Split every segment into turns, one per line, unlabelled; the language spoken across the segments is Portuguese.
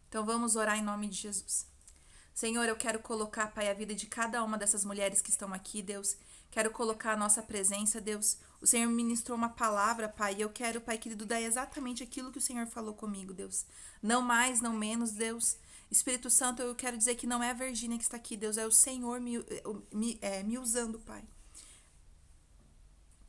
Então vamos orar em nome de Jesus. Senhor, eu quero colocar, Pai, a vida de cada uma dessas mulheres que estão aqui, Deus. Quero colocar a nossa presença, Deus. O Senhor ministrou uma palavra, Pai, e eu quero, Pai querido, dar exatamente aquilo que o Senhor falou comigo, Deus. Não mais, não menos, Deus. Espírito Santo, eu quero dizer que não é a Virgínia que está aqui, Deus, é o Senhor me usando, Pai.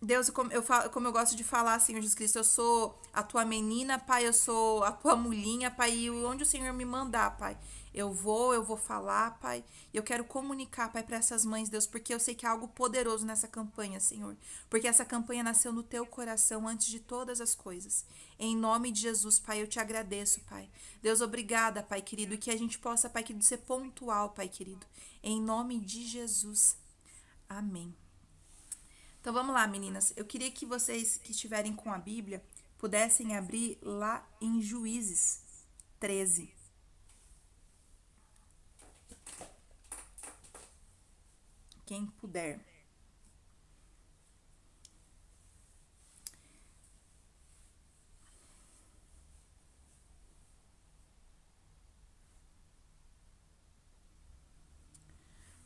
Deus, como eu gosto de falar, Senhor Jesus Cristo, eu sou a tua menina, Pai, eu sou a tua mulhinha, Pai, e onde o Senhor me mandar, Pai, eu vou falar, Pai, e eu quero comunicar, Pai, para essas mães, Deus, porque eu sei que há algo poderoso nessa campanha, Senhor, porque essa campanha nasceu no teu coração antes de todas as coisas. Em nome de Jesus, Pai, eu te agradeço, Pai. Deus, obrigada, Pai querido, e que a gente possa, Pai querido, ser pontual, Pai querido. Em nome de Jesus. Amém. Então vamos lá, meninas. Eu queria que vocês que estiverem com a Bíblia pudessem abrir lá em Juízes 13. Quem puder.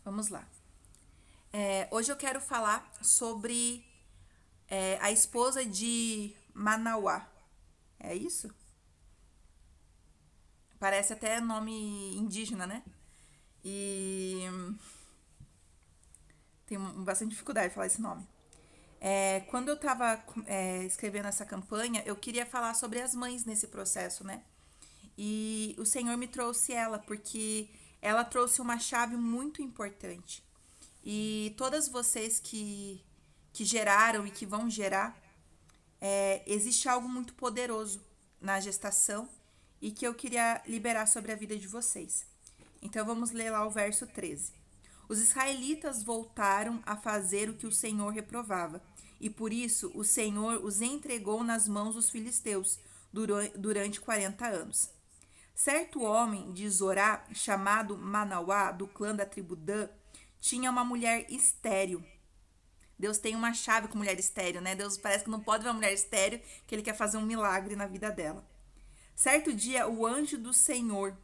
Vamos lá. Hoje eu quero falar sobre a esposa de Manauá. É isso? Parece até nome indígena, né? E tenho bastante dificuldade de falar esse nome. Quando eu estava escrevendo essa campanha, eu queria falar sobre as mães nesse processo, né? E o Senhor me trouxe ela, porque ela trouxe uma chave muito importante. E todas vocês que geraram e que vão gerar, existe algo muito poderoso na gestação e que eu queria liberar sobre a vida de vocês. Então vamos ler lá o verso 13. Os israelitas voltaram a fazer o que o Senhor reprovava, e por isso o Senhor os entregou nas mãos dos filisteus durante 40 anos. Certo homem de Zorá, chamado Manauá, do clã da tribo Dan, tinha uma mulher estéril. Deus tem uma chave com mulher estéril, né? Deus parece que não pode ver uma mulher estéril, que ele quer fazer um milagre na vida dela. Certo dia, o anjo do Senhor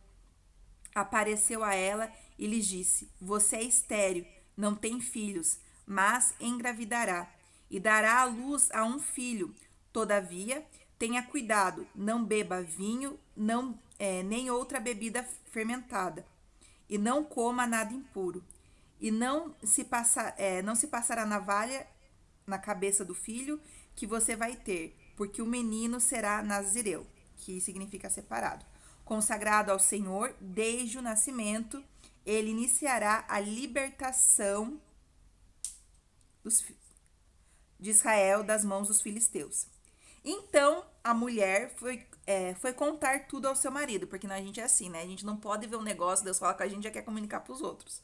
apareceu a ela e lhe disse: Você é estéril, não tem filhos, mas engravidará e dará à luz a um filho. Todavia, tenha cuidado, não beba vinho, nem outra bebida fermentada, e não coma nada impuro. E não se passará navalha na cabeça do filho que você vai ter, porque o menino será nazireu, que significa separado, consagrado ao Senhor desde o nascimento. Ele iniciará a libertação de Israel das mãos dos filisteus. Então a mulher foi contar tudo ao seu marido, porque a gente é assim, né? A gente não pode ver um negócio, Deus fala com a gente, já quer comunicar para os outros,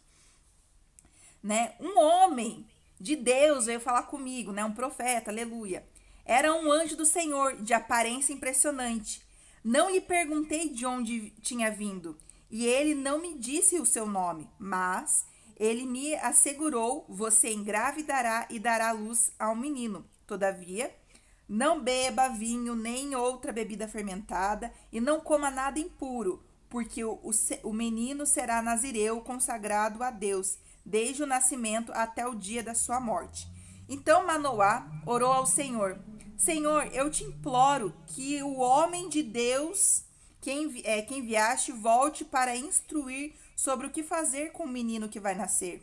né? Um homem de Deus veio falar comigo, né? Um profeta, aleluia. Era um anjo do Senhor, de aparência impressionante. Não lhe perguntei de onde tinha vindo, e ele não me disse o seu nome, mas ele me assegurou: você engravidará e dará luz a um menino. Todavia, não beba vinho nem outra bebida fermentada, e não coma nada impuro, porque o menino será nazireu, consagrado a Deus, desde o nascimento até o dia da sua morte. Então Manoá orou ao Senhor: Senhor, eu te imploro que o homem de Deus que enviaste volte para instruir sobre o que fazer com o menino que vai nascer.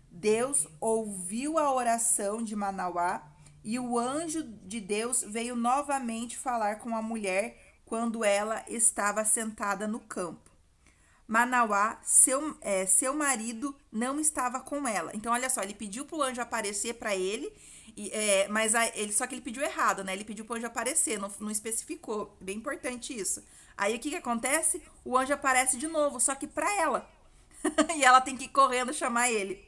Deus ouviu a oração de Manoá, e o anjo de Deus veio novamente falar com a mulher quando ela estava sentada no campo. Manoá, seu marido, não estava com ela. Então, olha só, ele pediu pro anjo aparecer para ele, só que ele pediu errado, né? Ele pediu pro anjo aparecer, não especificou. Bem importante isso. Aí, o que acontece? O anjo aparece de novo, só que para ela. E ela tem que ir correndo chamar ele.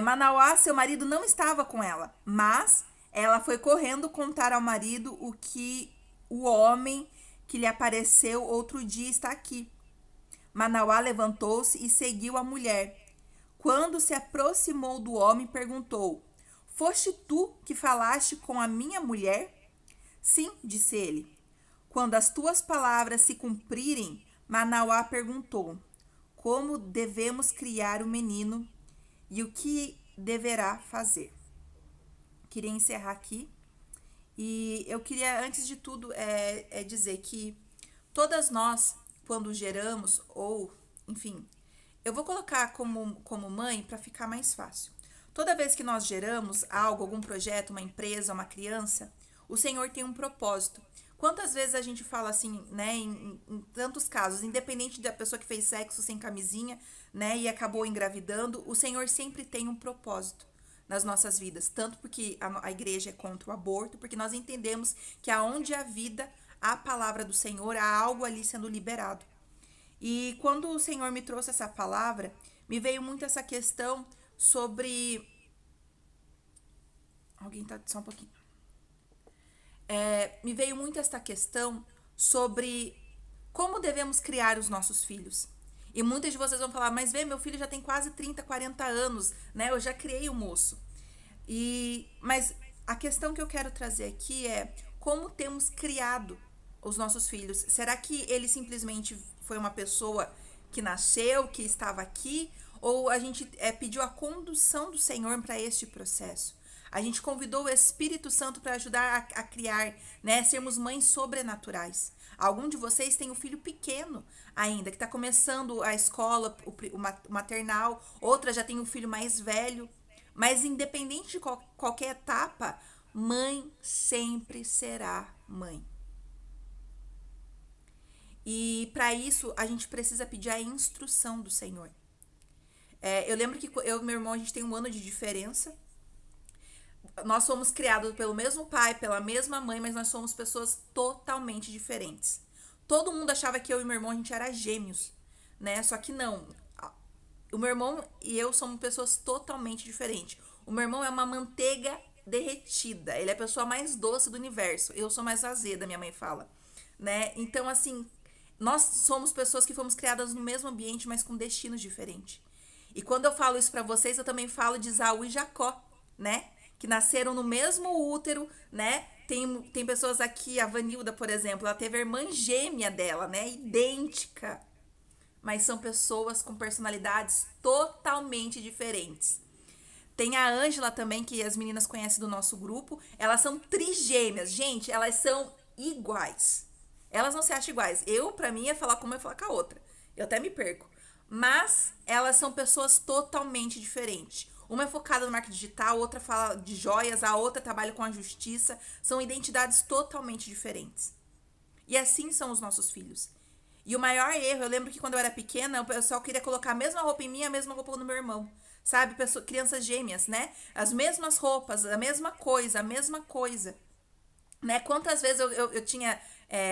Manoá, seu marido, não estava com ela, mas ela foi correndo contar ao marido o que o homem que lhe apareceu outro dia está aqui. Manoá levantou-se e seguiu a mulher. Quando se aproximou do homem, perguntou: Foste tu que falaste com a minha mulher? Sim, disse ele. Quando as tuas palavras se cumprirem, Manauá perguntou: como devemos criar o menino e o que deverá fazer? Queria encerrar aqui. E eu queria, antes de tudo, dizer que todas nós, quando geramos, ou, enfim, eu vou colocar como mãe para ficar mais fácil. Toda vez que nós geramos algo, algum projeto, uma empresa, uma criança, o Senhor tem um propósito. Quantas vezes a gente fala assim, né, em tantos casos, independente da pessoa que fez sexo sem camisinha, né, e acabou engravidando, o Senhor sempre tem um propósito nas nossas vidas, tanto porque a igreja é contra o aborto, porque nós entendemos que aonde há vida, há a palavra do Senhor, há algo ali sendo liberado. E quando o Senhor me trouxe essa palavra, me veio muito essa questão sobre... Alguém tá só um pouquinho. Me veio muito esta questão sobre como devemos criar os nossos filhos. E muitas de vocês vão falar, mas vê, meu filho já tem quase 30, 40 anos, né? Eu já criei o moço. Mas a questão que eu quero trazer aqui é como temos criado os nossos filhos. Será que ele simplesmente foi uma pessoa que nasceu, que estava aqui? Ou a gente pediu a condução do Senhor para este processo? A gente convidou o Espírito Santo para ajudar a criar, né? Sermos mães sobrenaturais. Algum de vocês tem um filho pequeno ainda, que está começando a escola, o maternal. Outra já tem um filho mais velho. Mas independente de qualquer etapa, mãe sempre será mãe. E para isso, a gente precisa pedir a instrução do Senhor. Eu lembro que eu e meu irmão, a gente tem um ano de diferença. Nós fomos criados pelo mesmo pai, pela mesma mãe, mas nós somos pessoas totalmente diferentes. Todo mundo achava que eu e meu irmão, a gente era gêmeos, né? Só que não. O meu irmão e eu somos pessoas totalmente diferentes. O meu irmão é uma manteiga derretida. Ele é a pessoa mais doce do universo. Eu sou mais azeda, minha mãe fala, né? Então, assim, nós somos pessoas que fomos criadas no mesmo ambiente, mas com destinos diferentes. E quando eu falo isso pra vocês, eu também falo de Esaú e Jacó, né? Que nasceram no mesmo útero, né? Tem pessoas aqui, a Vanilda, por exemplo, ela teve a irmã gêmea dela, né? Idêntica. Mas são pessoas com personalidades totalmente diferentes. Tem a Ângela também, que as meninas conhecem do nosso grupo. Elas são trigêmeas. Gente, elas são iguais. Elas não se acham iguais. Pra mim, é falar com uma e falar com a outra. Eu até me perco. Mas elas são pessoas totalmente diferentes. Uma é focada no marketing digital, outra fala de joias, a outra trabalha com a justiça. São identidades totalmente diferentes. E assim são os nossos filhos. E o maior erro, eu lembro que quando eu era pequena, o pessoal queria colocar a mesma roupa em mim e a mesma roupa no meu irmão. Sabe? Crianças gêmeas, né? As mesmas roupas, a mesma coisa. Né? Quantas vezes eu tinha...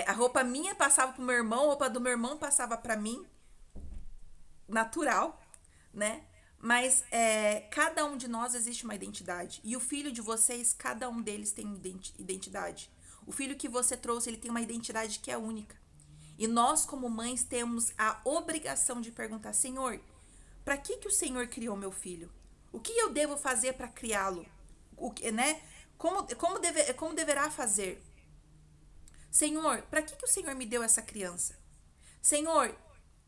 a roupa minha passava pro meu irmão, a roupa do meu irmão passava pra mim. Natural, né? Mas cada um de nós existe uma identidade. E o filho de vocês, cada um deles tem identidade. O filho que você trouxe, ele tem uma identidade que é única. E nós, como mães, temos a obrigação de perguntar: Senhor, para que o Senhor criou meu filho? O que eu devo fazer para criá-lo? Né? Como deverá fazer? Senhor, para que o Senhor me deu essa criança? Senhor,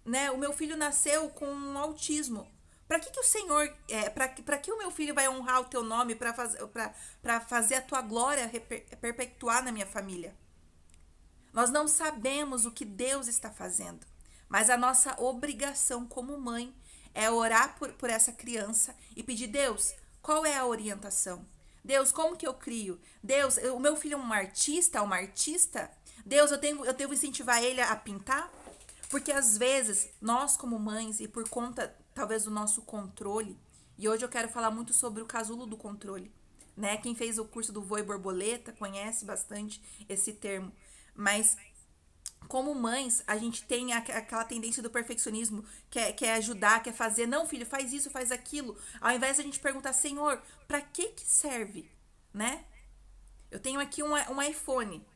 né, o meu filho nasceu com um autismo. Para que o Senhor, para que o meu filho vai honrar o teu nome, para fazer a tua glória perpetuar na minha família? Nós não sabemos o que Deus está fazendo, mas a nossa obrigação como mãe é orar por essa criança e pedir: Deus, qual é a orientação? Deus, como que eu crio? Deus, o meu filho é um artista, uma artista? Deus, eu devo incentivar ele a pintar? Porque às vezes, nós como mães, e por conta talvez do nosso controle, e hoje eu quero falar muito sobre o casulo do controle, né? Quem fez o curso do Voo Borboleta conhece bastante esse termo. Mas como mães, a gente tem aquela tendência do perfeccionismo, quer ajudar, quer fazer. Não, filho, faz isso, faz aquilo. Ao invés de a gente perguntar: Senhor, pra que serve? Né? Eu tenho aqui um iPhone.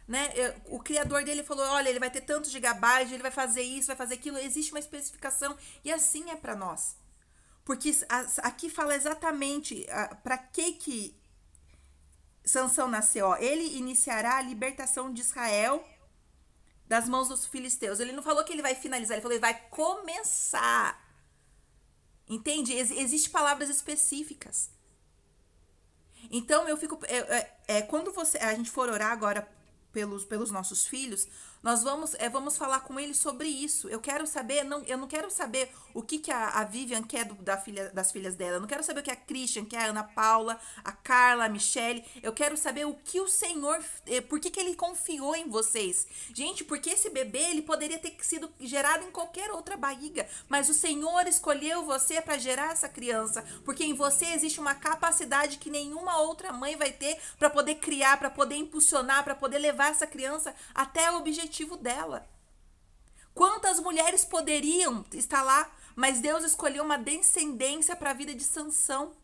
Né? O criador dele falou: olha, ele vai ter tantos gigabytes, ele vai fazer isso, vai fazer aquilo. Existe uma especificação e assim é pra nós. Porque aqui fala exatamente pra que Sansão nasceu, ó. Ele iniciará a libertação de Israel das mãos dos filisteus. Ele não falou que ele vai finalizar, ele falou que ele vai começar. Entende? Existem palavras específicas. Então eu fico. Quando a gente for orar agora pelos nossos filhos, nós vamos falar com eles sobre isso. Eu quero saber, eu não quero saber o que a Vivian quer das filhas dela. Eu não quero saber o que a Christian quer, a Ana Paula, a Carla, a Michelle. Eu quero saber o que o Senhor, por que ele confiou em vocês. Gente, porque esse bebê, ele poderia ter sido gerado em qualquer outra barriga, mas o Senhor escolheu você para gerar essa criança, porque em você existe uma capacidade que nenhuma outra mãe vai ter para poder criar, para poder impulsionar, para poder levar essa criança até o objetivo dela. Quantas mulheres poderiam estar lá, mas Deus escolheu uma descendência para a vida de Sansão.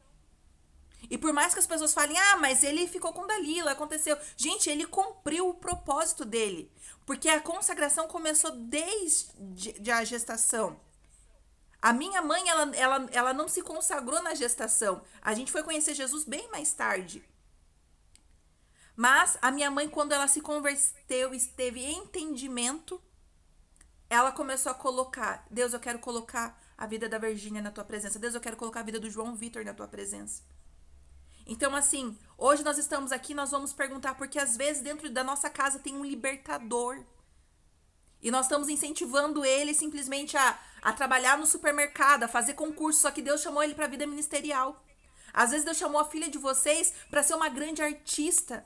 E por mais que as pessoas falem, mas ele ficou com Dalila, aconteceu. Gente, ele cumpriu o propósito dele, porque a consagração começou desde a gestação. A minha mãe, ela não se consagrou na gestação. A gente foi conhecer Jesus bem mais tarde. Mas a minha mãe, quando ela se converteu e teve entendimento, ela começou a colocar: Deus, eu quero colocar a vida da Virgínia na tua presença. Deus, eu quero colocar a vida do João Vitor na tua presença. Então, assim, hoje nós estamos aqui, nós vamos perguntar, porque às vezes dentro da nossa casa tem um libertador. E nós estamos incentivando ele simplesmente a trabalhar no supermercado, a fazer concurso, só que Deus chamou ele para a vida ministerial. Às vezes Deus chamou a filha de vocês para ser uma grande artista.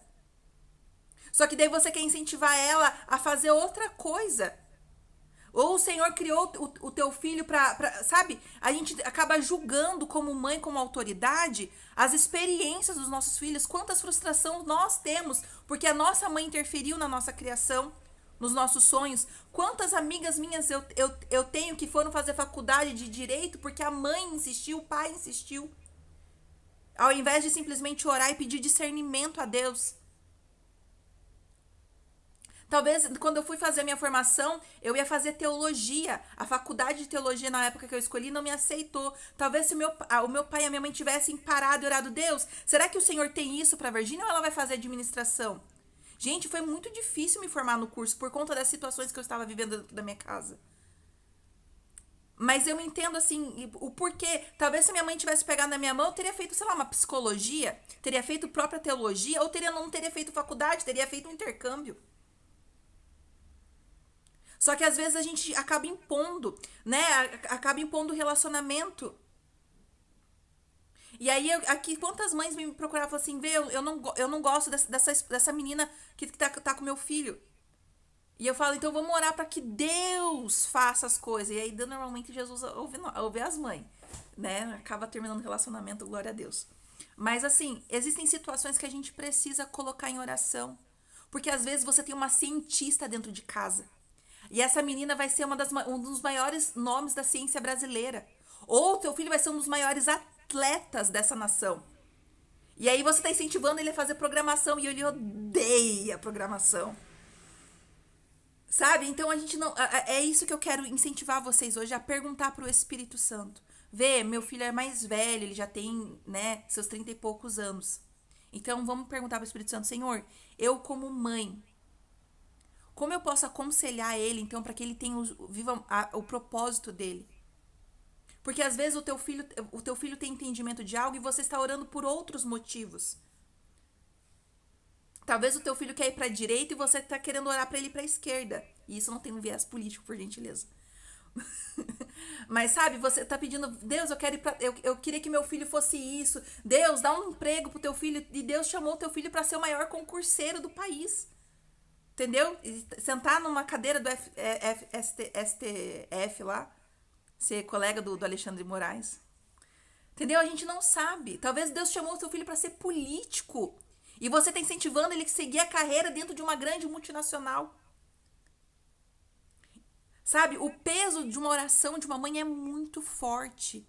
Só que daí você quer incentivar ela a fazer outra coisa. Ou o Senhor criou o teu filho sabe? A gente acaba julgando como mãe, como autoridade, as experiências dos nossos filhos. Quantas frustrações nós temos porque a nossa mãe interferiu na nossa criação, nos nossos sonhos. Quantas amigas minhas eu tenho que foram fazer faculdade de direito porque a mãe insistiu, o pai insistiu. Ao invés de simplesmente orar e pedir discernimento a Deus. Talvez, quando eu fui fazer a minha formação, eu ia fazer teologia. A faculdade de teologia, na época que eu escolhi, não me aceitou. Talvez se o meu pai e a minha mãe tivessem parado e orado: Deus, será que o Senhor tem isso para a Virgínia ou ela vai fazer administração? Gente, foi muito difícil me formar no curso por conta das situações que eu estava vivendo dentro da minha casa. Mas eu entendo, assim, o porquê. Talvez se minha mãe tivesse pegado na minha mão, eu teria feito, sei lá, uma psicologia, teria feito própria teologia, ou não teria feito faculdade, teria feito um intercâmbio. Só que às vezes a gente acaba impondo, né? Acaba impondo o relacionamento. E aí, aqui, quantas mães me procuravam e falavam assim: Vê, eu não gosto dessa menina que tá com meu filho. E eu falo: então vamos orar para que Deus faça as coisas. E aí, normalmente, Jesus ouve as mães, né? Acaba terminando o relacionamento, glória a Deus. Mas assim, existem situações que a gente precisa colocar em oração. Porque às vezes você tem uma cientista dentro de casa. E essa menina vai ser um dos maiores nomes da ciência brasileira. Ou teu filho vai ser um dos maiores atletas dessa nação. E aí você está incentivando ele a fazer programação. E ele odeia programação. Sabe? Então a gente não... É isso que eu quero incentivar vocês hoje, a perguntar para o Espírito Santo. Vê, meu filho é mais velho, ele já tem, né, seus 30 e poucos anos. Então vamos perguntar para o Espírito Santo: Senhor, eu como mãe, como eu posso aconselhar ele, então, para que ele viva o propósito dele? Porque às vezes o teu filho tem entendimento de algo e você está orando por outros motivos. Talvez o teu filho quer ir para a direita e você está querendo orar para ele ir para a esquerda. E isso não tem um viés político, por gentileza. Mas sabe, você está pedindo: Deus, eu queria que meu filho fosse isso. Deus, dá um emprego pro teu filho. E Deus chamou o teu filho para ser o maior concurseiro do país. Entendeu? E sentar numa cadeira do STF lá, ser colega do Alexandre de Moraes. Entendeu? A gente não sabe. Talvez Deus chamou o seu filho para ser político. E você está incentivando ele a seguir a carreira dentro de uma grande multinacional. Sabe? O peso de uma oração de uma mãe é muito forte.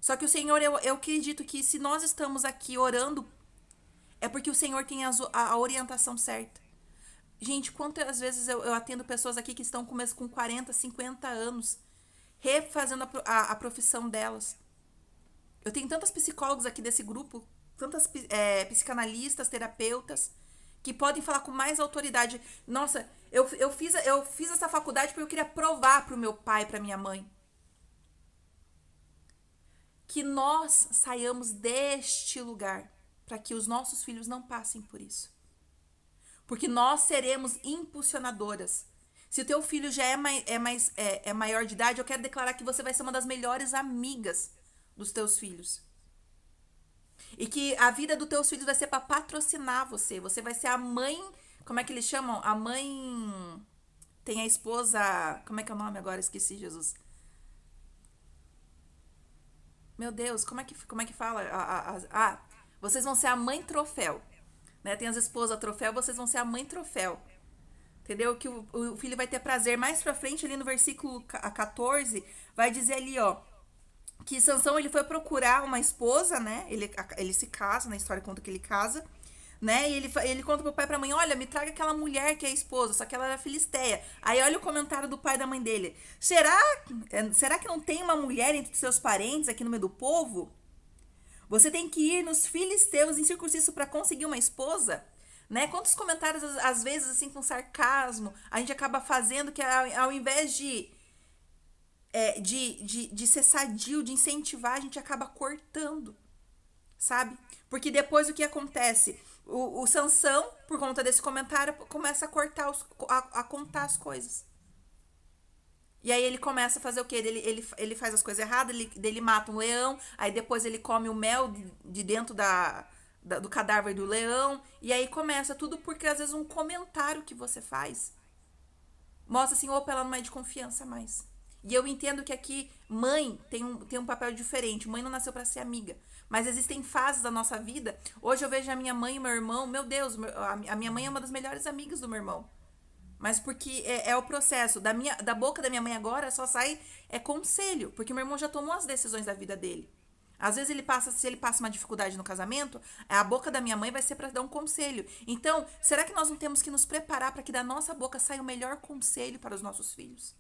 Só que o Senhor, eu acredito que se nós estamos aqui orando, é porque o Senhor tem a orientação certa. Gente, quantas vezes eu atendo pessoas aqui que estão com 40, 50 anos, refazendo a profissão delas. Eu tenho tantas psicólogas aqui desse grupo, psicanalistas, terapeutas, que podem falar com mais autoridade. Nossa, eu fiz essa faculdade porque eu queria provar pro meu pai, pra minha mãe. Que nós saiamos deste lugar para que os nossos filhos não passem por isso. Porque nós seremos impulsionadoras. Se o teu filho já é maior de idade, eu quero declarar que você vai ser uma das melhores amigas dos teus filhos. E que a vida dos teus filhos vai ser para patrocinar você. Você vai ser a mãe, como é que eles chamam? A mãe tem a esposa, como é que é o nome agora? Esqueci, Jesus. Meu Deus, como é que fala? Vocês vão ser a mãe troféu. Né? Tem as esposas troféu, vocês vão ser a mãe troféu. Entendeu? Que o filho vai ter prazer. Mais pra frente, ali no versículo 14, vai dizer ali, ó, que Sansão, ele foi procurar uma esposa, né? Ele se casa, na história conta que ele casa, né? E ele conta pro pai e pra mãe, olha, me traga aquela mulher que é a esposa, só que ela era filisteia. Aí olha o comentário do pai e da mãe dele. Será que não tem uma mulher entre seus parentes aqui no meio do povo? Você tem que ir nos filisteus incircuncisos para conseguir uma esposa? Né? Quantos comentários, às vezes, assim, com sarcasmo, a gente acaba fazendo que ao invés de ser sadio, de incentivar, a gente acaba cortando, sabe? Porque depois o que acontece? O Sansão, por conta desse comentário, começa a cortar, a contar as coisas. E aí ele começa a fazer o quê? Ele faz as coisas erradas, ele mata um leão, aí depois ele come o mel de dentro do cadáver do leão, e aí começa tudo porque às vezes um comentário que você faz mostra assim, opa, ela não é de confiança mais. E eu entendo que aqui mãe tem um papel diferente, mãe não nasceu para ser amiga, mas existem fases da nossa vida. Hoje eu vejo a minha mãe e o meu irmão, meu Deus, a minha mãe é uma das melhores amigas do meu irmão. Mas porque é o processo. Da boca da minha mãe agora só sai conselho. Porque meu irmão já tomou as decisões da vida dele. Às vezes se ele passa uma dificuldade no casamento, a boca da minha mãe vai ser para dar um conselho. Então, será que nós não temos que nos preparar para que da nossa boca saia o melhor conselho para os nossos filhos?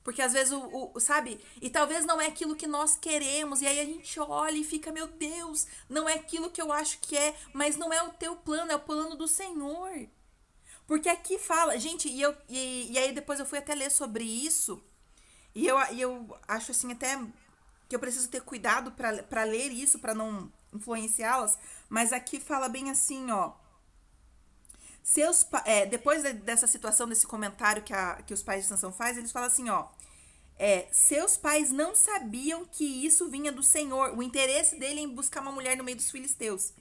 Porque às vezes, sabe? E talvez não é aquilo que nós queremos. E aí a gente olha e fica, meu Deus, não é aquilo que eu acho que é. Mas não é o teu plano, é o plano do Senhor. Porque aqui fala, gente, e aí depois eu fui até ler sobre isso, e eu acho assim até que eu preciso ter cuidado para ler isso, para não influenciá-las, mas aqui fala bem assim, ó, depois dessa situação, desse comentário que os pais de Sansão fazem, eles falam assim, ó, seus pais não sabiam que isso vinha do Senhor, o interesse dele em buscar uma mulher no meio dos filisteus,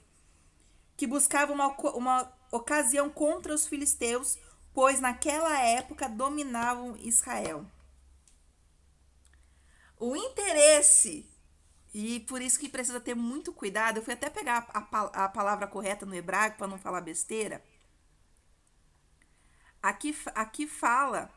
que buscava uma ocasião contra os filisteus, pois naquela época dominavam Israel. O interesse, e por isso que precisa ter muito cuidado, eu fui até pegar a palavra correta no hebraico para não falar besteira. Aqui fala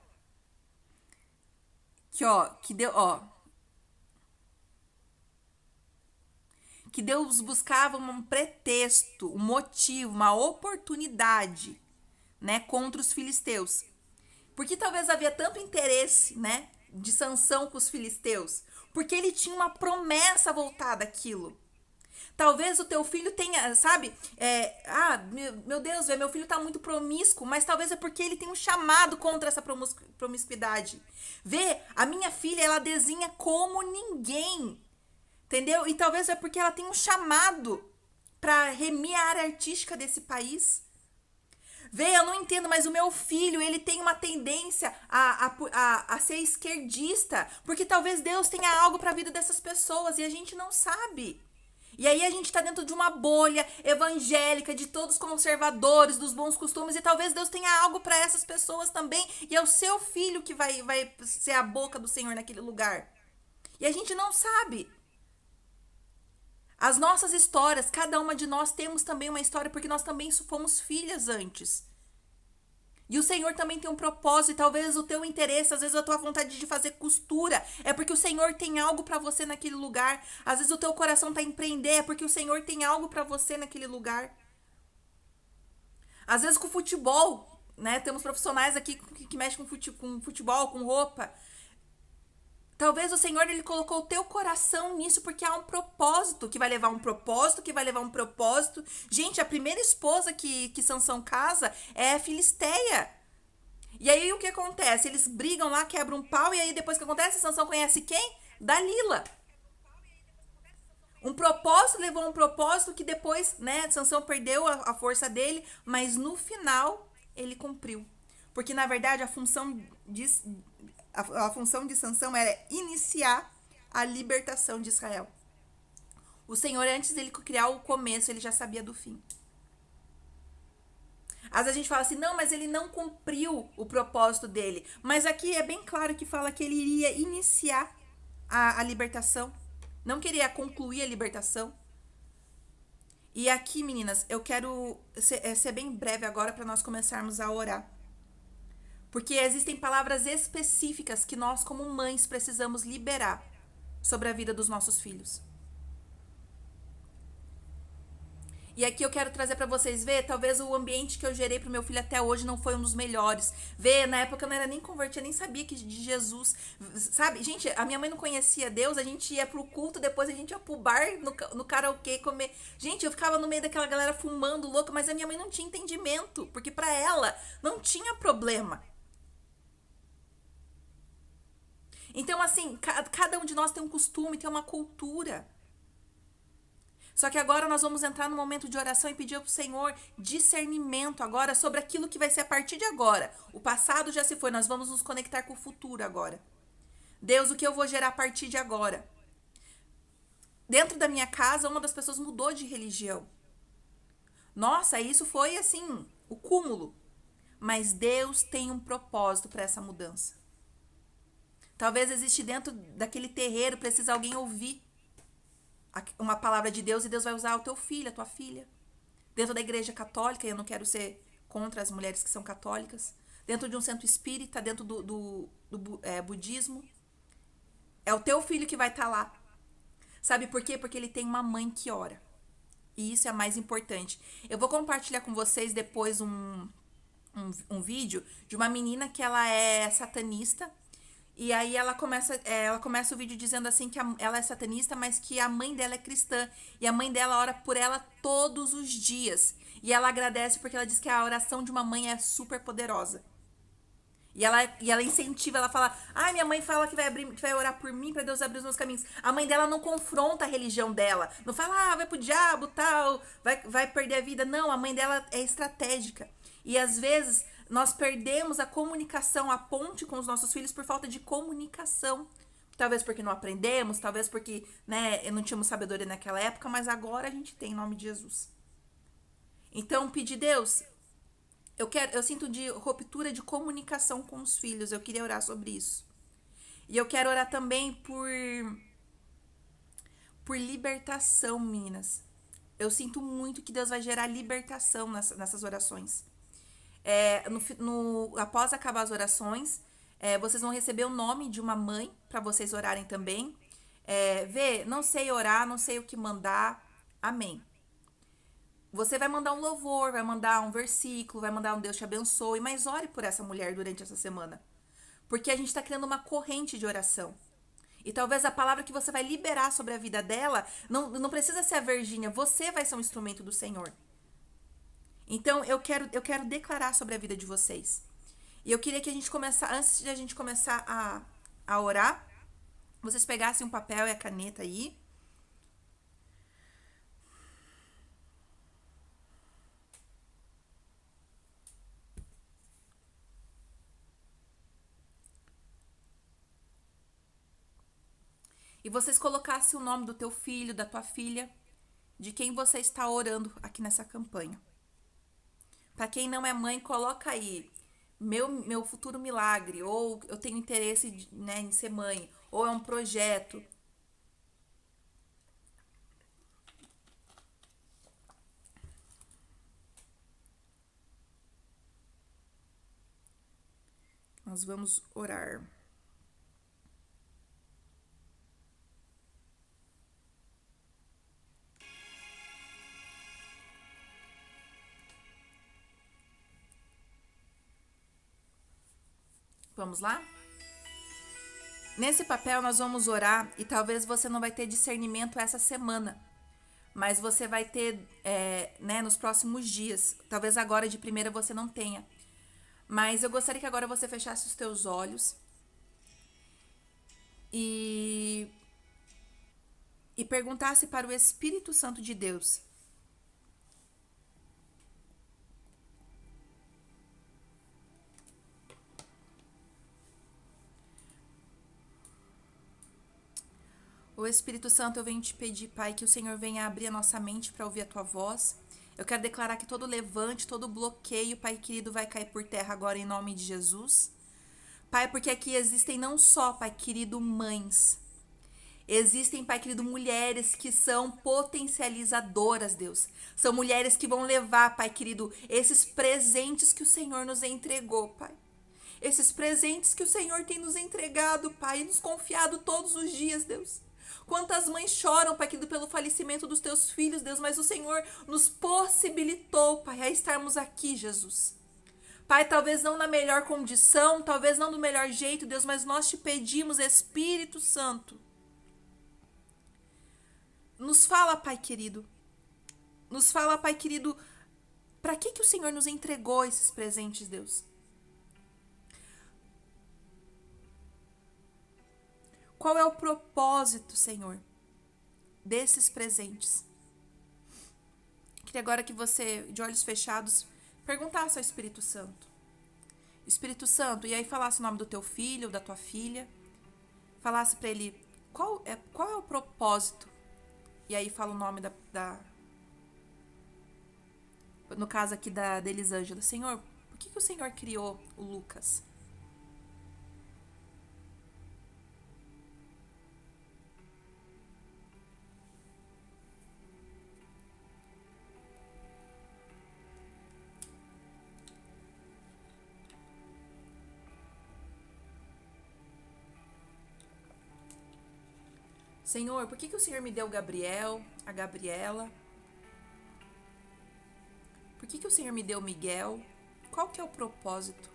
que Deus buscava um pretexto, um motivo, uma oportunidade, né, contra os filisteus. Porque talvez havia tanto interesse, né, de Sansão com os filisteus, porque ele tinha uma promessa voltada àquilo. Talvez o teu filho tenha, sabe, meu Deus, meu filho tá muito promíscuo, mas talvez é porque ele tem um chamado contra essa promiscuidade. A minha filha, ela desenha como ninguém. Entendeu? E talvez é porque ela tem um chamado para remir a área artística desse país. Eu não entendo, mas o meu filho, ele tem uma tendência a ser esquerdista, porque talvez Deus tenha algo para a vida dessas pessoas e a gente não sabe. E aí a gente tá dentro de uma bolha evangélica, de todos conservadores, dos bons costumes, e talvez Deus tenha algo para essas pessoas também, e é o seu filho que vai ser a boca do Senhor naquele lugar. E a gente não sabe. As nossas histórias, cada uma de nós temos também uma história, porque nós também fomos filhas antes. E o Senhor também tem um propósito, e talvez o teu interesse, às vezes a tua vontade de fazer costura, é porque o Senhor tem algo para você naquele lugar. Às vezes o teu coração tá empreender, é porque o Senhor tem algo para você naquele lugar. Às vezes com futebol, né? Temos profissionais aqui que mexem com futebol, com roupa. Talvez o Senhor, ele colocou o teu coração nisso porque há um propósito, que vai levar um propósito, que vai levar um propósito. Gente, a primeira esposa que Sansão casa é a Filisteia. E aí o que acontece? Eles brigam lá, quebram um pau, e aí depois o que acontece? Sansão conhece quem? Dalila. Um propósito levou a um propósito que depois, né, Sansão perdeu a força dele, mas no final ele cumpriu. Porque na verdade a função de Sansão era iniciar a libertação de Israel. O Senhor, antes dele criar o começo, ele já sabia do fim. Às vezes a gente fala assim, não, mas ele não cumpriu o propósito dele. Mas aqui é bem claro que fala que ele iria iniciar a libertação. Não queria concluir a libertação. E aqui, meninas, eu quero ser bem breve agora para nós começarmos a orar. Porque existem palavras específicas que nós, como mães, precisamos liberar sobre a vida dos nossos filhos. E aqui eu quero trazer pra vocês ver, talvez o ambiente que eu gerei pro meu filho até hoje não foi um dos melhores. Vê, na época eu não era nem convertida, nem sabia que de Jesus, sabe? Gente, a minha mãe não conhecia Deus, a gente ia pro culto, depois a gente ia pro bar, no karaokê comer. Gente, eu ficava no meio daquela galera fumando, louca, mas a minha mãe não tinha entendimento, porque pra ela não tinha problema. Então, assim, cada um de nós tem um costume, tem uma cultura. Só que agora nós vamos entrar no momento de oração e pedir ao Senhor discernimento agora sobre aquilo que vai ser a partir de agora. O passado já se foi, nós vamos nos conectar com o futuro agora. Deus, o que eu vou gerar a partir de agora? Dentro da minha casa, uma das pessoas mudou de religião. Nossa, isso foi assim, o cúmulo. Mas Deus tem um propósito para essa mudança. Talvez existe dentro daquele terreiro, precisa alguém ouvir uma palavra de Deus e Deus vai usar o teu filho, a tua filha. Dentro da igreja católica, eu não quero ser contra as mulheres que são católicas. Dentro de um centro espírita, dentro do budismo. É o teu filho que vai estar lá. Sabe por quê? Porque ele tem uma mãe que ora. E isso é a mais importante. Eu vou compartilhar com vocês depois um vídeo de uma menina que ela é satanista. E aí ela começa o vídeo dizendo assim que ela é satanista, mas que a mãe dela é cristã. E a mãe dela ora por ela todos os dias. E ela agradece porque ela diz que a oração de uma mãe é super poderosa. E ela incentiva, ela fala, minha mãe fala que vai orar por mim para Deus abrir os meus caminhos. A mãe dela não confronta a religião dela. Não fala, vai pro diabo, tal, vai perder a vida. Não, a mãe dela é estratégica. E às vezes nós perdemos a comunicação, a ponte com os nossos filhos por falta de comunicação. Talvez porque não aprendemos, talvez porque, né, não tínhamos sabedoria naquela época, mas agora a gente tem em nome de Jesus. Então, pedir Deus, eu sinto de ruptura de comunicação com os filhos. Eu queria orar sobre isso. E eu quero orar também por libertação, meninas. Eu sinto muito que Deus vai gerar libertação nessas orações. Após acabar as orações, vocês vão receber o nome de uma mãe para vocês orarem também. Não sei orar, não sei o que mandar. Amém. Você vai mandar um louvor, vai mandar um versículo, vai mandar um Deus te abençoe, mas ore por essa mulher durante essa semana. Porque a gente está criando uma corrente de oração. E talvez a palavra que você vai liberar sobre a vida dela, não precisa ser a Virgínia, você vai ser um instrumento do Senhor. Então, eu quero declarar sobre a vida de vocês. E eu queria que a gente começasse, antes de a gente começar a orar, vocês pegassem um papel e a caneta aí. E vocês colocassem o nome do teu filho, da tua filha, de quem você está orando aqui nessa campanha. Para quem não é mãe, coloca aí meu futuro milagre, ou eu tenho interesse, né, em ser mãe, ou é um projeto. Nós vamos orar. Vamos lá? Nesse papel nós vamos orar e talvez você não vai ter discernimento essa semana, mas você vai ter, né, nos próximos dias. Talvez agora de primeira você não tenha. Mas eu gostaria que agora você fechasse os teus olhos e perguntasse para o Espírito Santo de Deus. O Espírito Santo, eu venho te pedir, Pai, que o Senhor venha abrir a nossa mente para ouvir a tua voz. Eu quero declarar que todo levante, todo bloqueio, Pai querido, vai cair por terra agora em nome de Jesus. Pai, porque aqui existem não só, Pai querido, mães. Existem, Pai querido, mulheres que são potencializadoras, Deus. São mulheres que vão levar, Pai querido, esses presentes que o Senhor nos entregou, Pai. Esses presentes que o Senhor tem nos entregado, Pai, e nos confiado todos os dias, Deus. Quantas mães choram, Pai querido, pelo falecimento dos teus filhos, Deus, mas o Senhor nos possibilitou, Pai, a estarmos aqui, Jesus. Pai, talvez não na melhor condição, talvez não do melhor jeito, Deus, mas nós te pedimos, Espírito Santo. Nos fala, Pai querido. Nos fala, Pai querido, para que o Senhor nos entregou esses presentes, Deus? Qual é o propósito, Senhor, desses presentes? Queria agora que você, de olhos fechados, perguntasse ao Espírito Santo. Espírito Santo, e aí falasse o nome do teu filho, da tua filha. Falasse para ele, qual é o propósito? E aí fala o nome no caso aqui da Elisângela. Senhor, por que o Senhor criou o Lucas? Senhor, por que o Senhor me deu o Gabriel, a Gabriela? Por que o Senhor me deu o Miguel? Qual que é o propósito?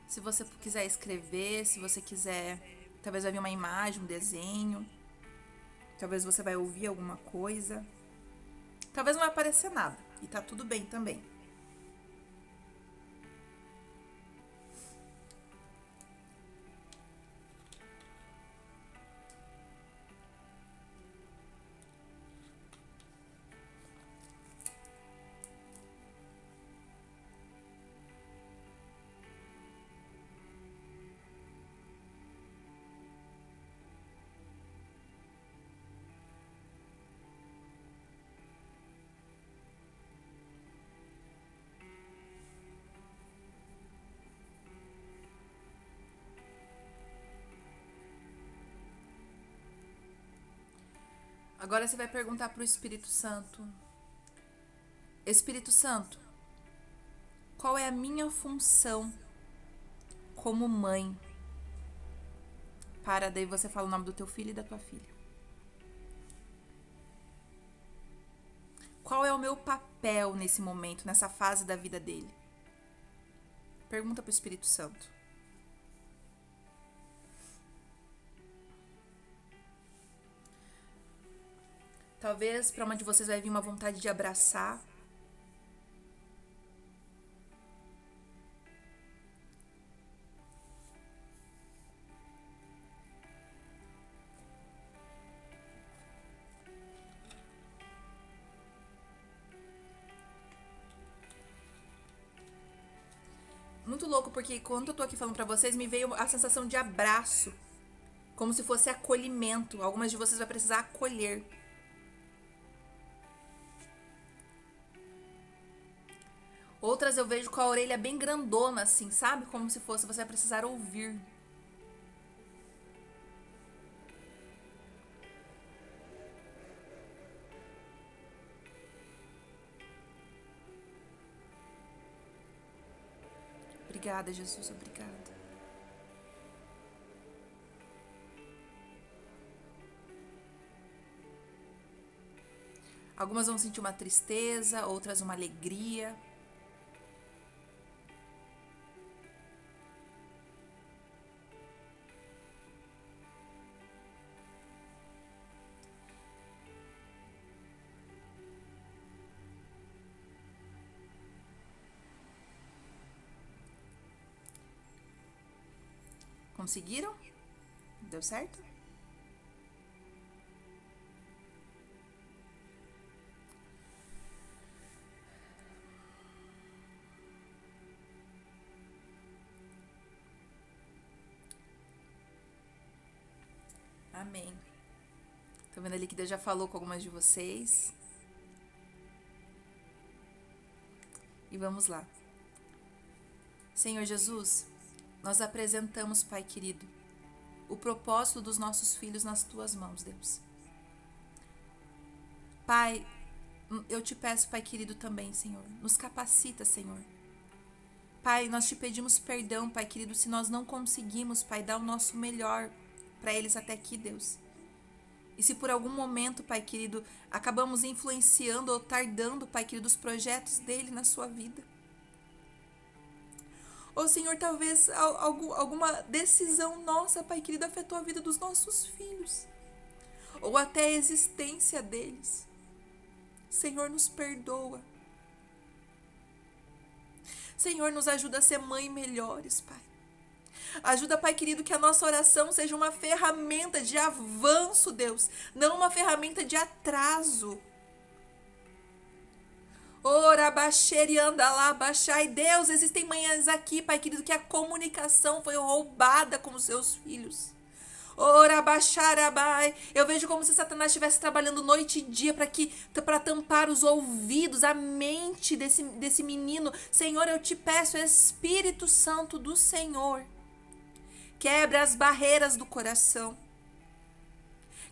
Se você quiser escrever, se você quiser, talvez vai vir uma imagem, um desenho. Talvez você vai ouvir alguma coisa. Talvez não vai aparecer nada. E tá tudo bem também. Agora você vai perguntar pro Espírito Santo. Espírito Santo, qual é a minha função como mãe? Daí você fala o nome do teu filho e da tua filha. Qual é o meu papel nesse momento, nessa fase da vida dele? Pergunta pro Espírito Santo. Talvez para uma de vocês vai vir uma vontade de abraçar. Muito louco, porque quando eu tô aqui falando pra vocês, me veio a sensação de abraço. como se fosse acolhimento. Algumas de vocês vai precisar acolher. Outras eu vejo com a orelha bem grandona, assim, sabe? Como se fosse, você vai precisar ouvir. Obrigada, Jesus, obrigada. Algumas vão sentir uma tristeza, outras uma alegria. Conseguiram? Deu certo? Amém. Tô vendo ali que Deus já falou com algumas de vocês. E vamos lá. Senhor Jesus, nós apresentamos, Pai querido, o propósito dos nossos filhos nas tuas mãos, Deus. Pai, eu te peço, Pai querido, também, Senhor, nos capacita, Senhor. Pai, nós te pedimos perdão, Pai querido, se nós não conseguimos, Pai, dar o nosso melhor para eles até aqui, Deus. E se por algum momento, Pai querido, acabamos influenciando ou tardando, Pai querido, os projetos dele na sua vida. Ou, Senhor, talvez alguma decisão nossa, Pai querido, afetou a vida dos nossos filhos. Ou até a existência deles. Senhor, nos perdoa. Senhor, nos ajuda a ser mãe melhores, Pai. Ajuda, Pai querido, que a nossa oração seja uma ferramenta de avanço, Deus, não uma ferramenta de atraso. Ora, baixei, anda lá, baixai. Deus, existem manhãs aqui, Pai querido, que a comunicação foi roubada com os seus filhos. Ora, baixarabai. Eu vejo como se Satanás estivesse trabalhando noite e dia para tampar os ouvidos, a mente desse menino. Senhor, eu te peço, Espírito Santo do Senhor, quebra as barreiras do coração.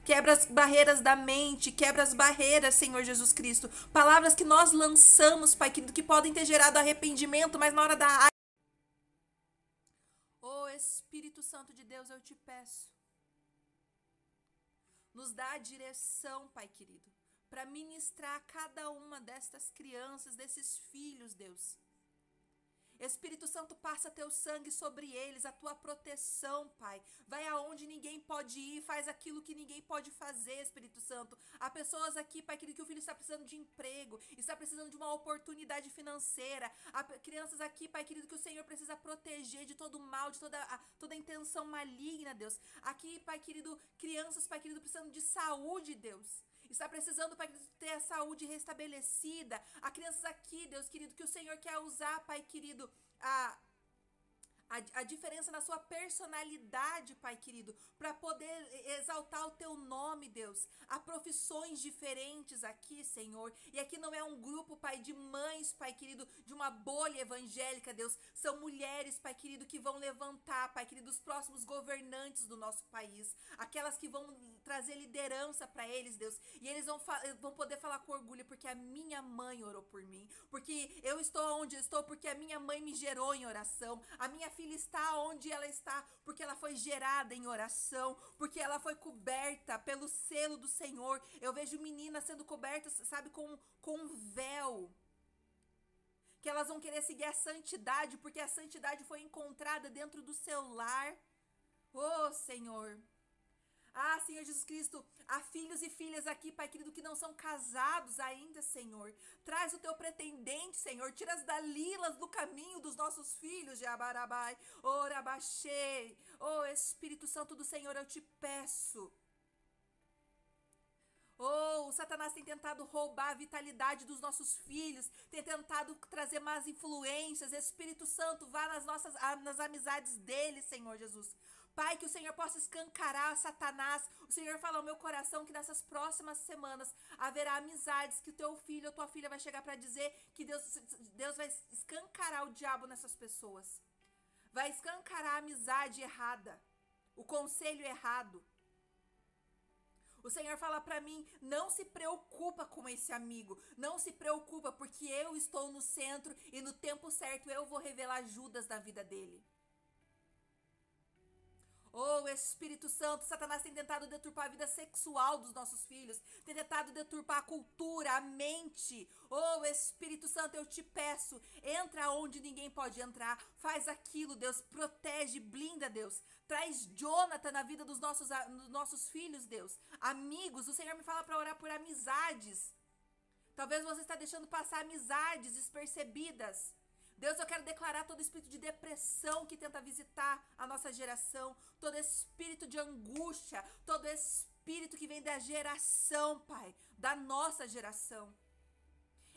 Quebra as barreiras da mente, quebra as barreiras, Senhor Jesus Cristo. Palavras que nós lançamos, Pai querido, que podem ter gerado arrependimento, mas na hora da... Oh, Espírito Santo de Deus, eu te peço. Nos dá a direção, Pai querido, para ministrar a cada uma destas crianças, desses filhos, Deus. Espírito Santo, passa teu sangue sobre eles, a tua proteção, Pai. Vai aonde ninguém pode ir, faz aquilo que ninguém pode fazer, Espírito Santo. Há pessoas aqui, Pai querido, que o filho está precisando de emprego, está precisando de uma oportunidade financeira. Há crianças aqui, Pai querido, que o Senhor precisa proteger de todo mal, de toda intenção maligna, Deus. Aqui, Pai querido, crianças, Pai querido, precisando de saúde, Deus. Está precisando, Pai querido, ter a saúde restabelecida. Há crianças aqui, Deus querido, que o Senhor quer usar, Pai querido, a diferença na sua personalidade, Pai querido, para poder exaltar o teu nome, Deus. Há profissões diferentes aqui, Senhor, e aqui não é um grupo, Pai, de mães, Pai querido, de uma bolha evangélica, Deus. São mulheres, Pai querido, que vão levantar, Pai querido, os próximos governantes do nosso país, aquelas que vão trazer liderança para eles, Deus, e eles vão poder falar com orgulho, porque a minha mãe orou por mim, porque eu estou onde eu estou, porque a minha mãe me gerou em oração, a minha filha está onde ela está, porque ela foi gerada em oração, porque ela foi coberta pelo selo do Senhor. Eu vejo meninas sendo cobertas, sabe, com um véu, que elas vão querer seguir a santidade, porque a santidade foi encontrada dentro do seu lar. Oh, Senhor. Ah, Senhor Jesus Cristo, há filhos e filhas aqui, Pai querido, que não são casados ainda, Senhor. Traz o teu pretendente, Senhor. Tira as dalilas do caminho dos nossos filhos, Jabarabai. Orabaxei. Oh, Espírito Santo do Senhor, eu te peço. Oh, o Satanás tem tentado roubar a vitalidade dos nossos filhos, tem tentado trazer más influências. Espírito Santo, vá nas amizades deles, Senhor Jesus. Pai, que o Senhor possa escancarar Satanás. O Senhor fala ao meu coração que nessas próximas semanas haverá amizades, que o teu filho ou tua filha vai chegar para dizer que Deus vai escancarar o diabo nessas pessoas. Vai escancarar a amizade errada, o conselho errado. O Senhor fala para mim, não se preocupa com esse amigo, não se preocupa, porque eu estou no centro e no tempo certo eu vou revelar Judas na vida dele. Oh, Espírito Santo, Satanás tem tentado deturpar a vida sexual dos nossos filhos, tem tentado deturpar a cultura, a mente. Oh, Espírito Santo, eu te peço, entra onde ninguém pode entrar, faz aquilo, Deus, protege, blinda, Deus. Traz Jonathan na vida dos nossos filhos, Deus. Amigos, o Senhor me fala para orar por amizades. Talvez você está deixando passar amizades despercebidas. Deus, eu quero declarar todo espírito de depressão que tenta visitar a nossa geração, todo espírito de angústia, todo espírito que vem da geração, Pai, da nossa geração.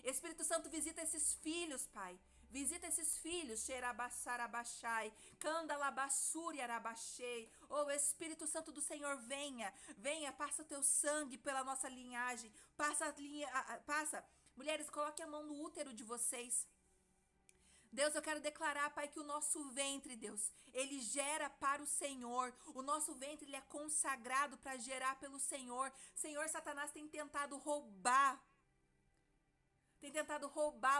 Espírito Santo, visita esses filhos, Pai. Visita esses filhos, Xerabassarabachai, Candalabassuriarabachei. Oh, Espírito Santo do Senhor, venha, passa o teu sangue pela nossa linhagem, passa. Mulheres, coloque a mão no útero de vocês. Deus, eu quero declarar, Pai, que o nosso ventre, Deus, ele gera para o Senhor. O nosso ventre, ele é consagrado para gerar pelo Senhor. Senhor, Satanás tem tentado roubar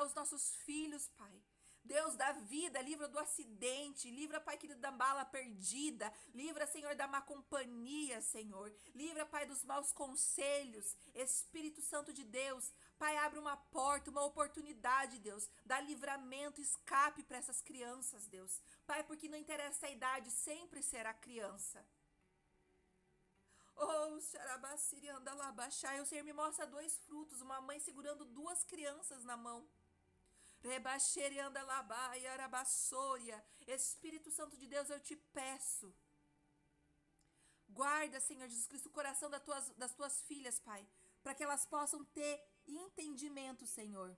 os nossos filhos, Pai. Deus, da vida, livra do acidente, livra, Pai querido, da bala perdida, livra, Senhor, da má companhia, Senhor, livra, Pai, dos maus conselhos. Espírito Santo de Deus, Pai, abre uma porta, uma oportunidade, Deus, dá livramento, escape para essas crianças, Deus, Pai, porque não interessa a idade, sempre será criança. Oh, Xarabassiri andalabachai, o Senhor me mostra 2 frutos, uma mãe segurando 2 crianças na mão. Rebaxere andalabai, arabassória. Espírito Santo de Deus, eu te peço. Guarda, Senhor Jesus Cristo, o coração das tuas filhas, Pai, para que elas possam ter entendimento, Senhor.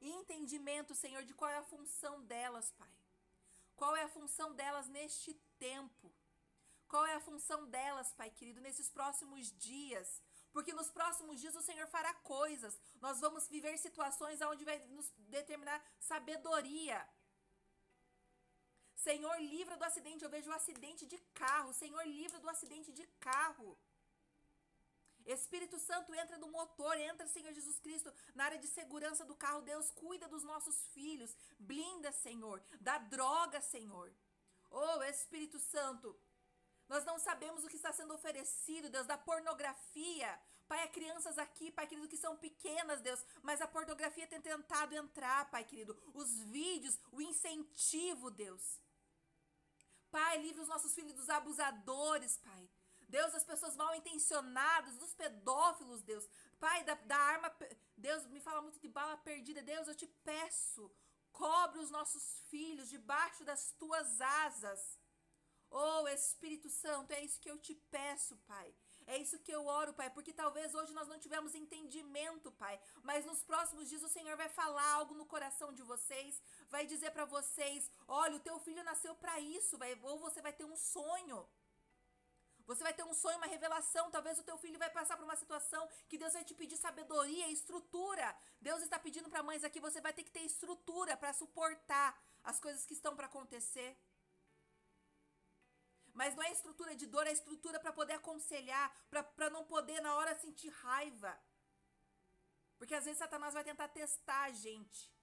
Entendimento, Senhor, de qual é a função delas, Pai. Qual é a função delas neste tempo? Qual é a função delas, Pai querido, nesses próximos dias? Porque nos próximos dias o Senhor fará coisas. Nós vamos viver situações onde vai nos determinar sabedoria. Senhor, livra do acidente. Eu vejo um acidente de carro. Senhor, livra do acidente de carro. Espírito Santo, entra no motor, entra, Senhor Jesus Cristo, na área de segurança do carro. Deus, cuida dos nossos filhos. Blinda, Senhor. Da droga, Senhor. Oh, Espírito Santo, nós não sabemos o que está sendo oferecido, Deus, da pornografia. Pai, há crianças aqui, Pai querido, que são pequenas, Deus, mas a pornografia tem tentado entrar, Pai querido. Os vídeos, o incentivo, Deus. Pai, livra os nossos filhos dos abusadores, Pai. Deus, das pessoas mal intencionadas, dos pedófilos, Deus. Pai, da arma. Deus, me fala muito de bala perdida. Deus, eu te peço, cobre os nossos filhos debaixo das tuas asas. Oh, Espírito Santo, é isso que eu te peço, Pai. É isso que eu oro, Pai, porque talvez hoje nós não tivemos entendimento, Pai, mas nos próximos dias o Senhor vai falar algo no coração de vocês, vai dizer para vocês, olha, o teu filho nasceu para isso, ou você vai ter um sonho. Você vai ter um sonho, uma revelação, talvez o teu filho vai passar por uma situação que Deus vai te pedir sabedoria e estrutura. Deus está pedindo para mães aqui, você vai ter que ter estrutura para suportar as coisas que estão para acontecer. Mas não é estrutura de dor, é estrutura para poder aconselhar, para não poder na hora sentir raiva. Porque às vezes Satanás vai tentar testar a gente.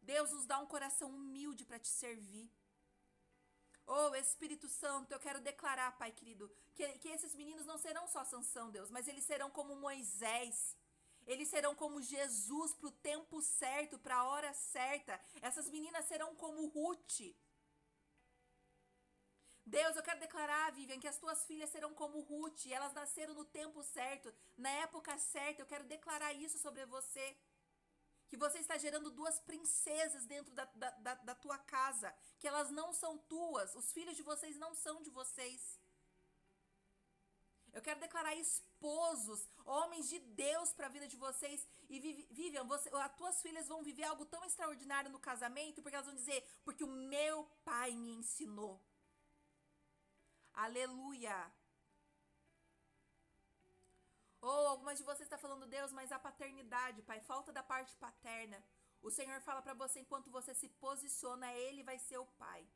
Deus nos dá um coração humilde para te servir. Oh, Espírito Santo, eu quero declarar, Pai querido, que esses meninos não serão só Sansão, Deus, mas eles serão como Moisés. Eles serão como Jesus para o tempo certo, para a hora certa. Essas meninas serão como Ruth. Deus, eu quero declarar, Vivian, que as tuas filhas serão como Ruth, elas nasceram no tempo certo, na época certa. Eu quero declarar isso sobre você. Que você está gerando 2 princesas dentro da tua casa, que elas não são tuas, os filhos de vocês não são de vocês. Eu quero declarar esposos, homens de Deus para a vida de vocês. E Vivian, as tuas filhas vão viver algo tão extraordinário no casamento, porque elas vão dizer, porque o meu pai me ensinou. Aleluia. Ou algumas de vocês estão falando, Deus, mas a paternidade, Pai, falta da parte paterna. O Senhor fala para você, enquanto você se posiciona, Ele vai ser o Pai.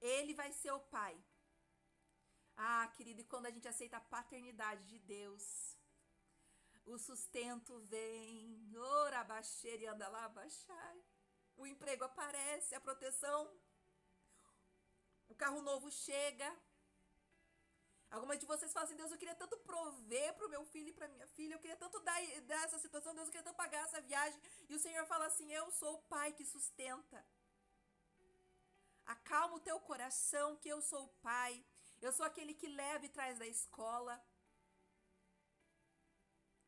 Ele vai ser o Pai. Ah, querido, e quando a gente aceita a paternidade de Deus, o sustento vem. Ora, baixeira e anda lá, baixar. O emprego aparece, a proteção, o carro novo chega. Algumas de vocês falam assim, Deus, eu queria tanto prover pro meu filho e pra minha filha, eu queria tanto dar essa situação, Deus, eu queria tanto pagar essa viagem. E o Senhor fala assim, eu sou o Pai que sustenta. Acalma o teu coração, que eu sou o Pai. Eu sou aquele que leva e traz da escola.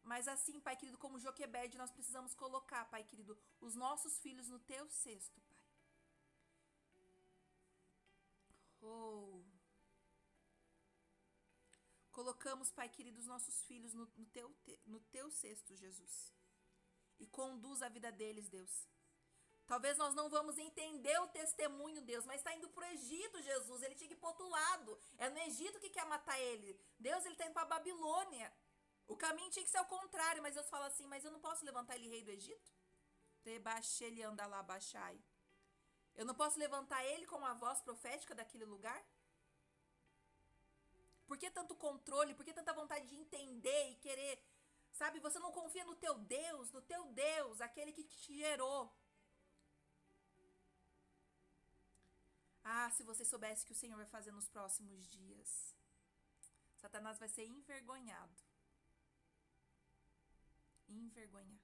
Mas assim, Pai querido, como Joquebede, nós precisamos colocar, Pai querido, os nossos filhos no teu cesto, Pai. Oh. Colocamos, Pai querido, os nossos filhos no teu cesto, Jesus. E conduz a vida deles, Deus. Talvez nós não vamos entender o testemunho, Deus, mas está indo pro Egito, Jesus. Ele tinha que ir pro outro lado. É no Egito que quer matar ele. Deus, ele está indo pra Babilônia. O caminho tinha que ser o contrário, mas Deus fala assim, mas eu não posso levantar ele rei do Egito? Eu não posso levantar ele como a voz profética daquele lugar? Por que tanto controle? Por que tanta vontade de entender e querer? Sabe, você não confia no teu Deus, aquele que te gerou. Ah, se você soubesse o que o Senhor vai fazer nos próximos dias. Satanás vai ser envergonhado. Envergonhado.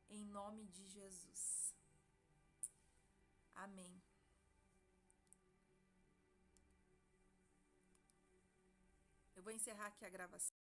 Em nome de Jesus. Amém. Eu vou encerrar aqui a gravação.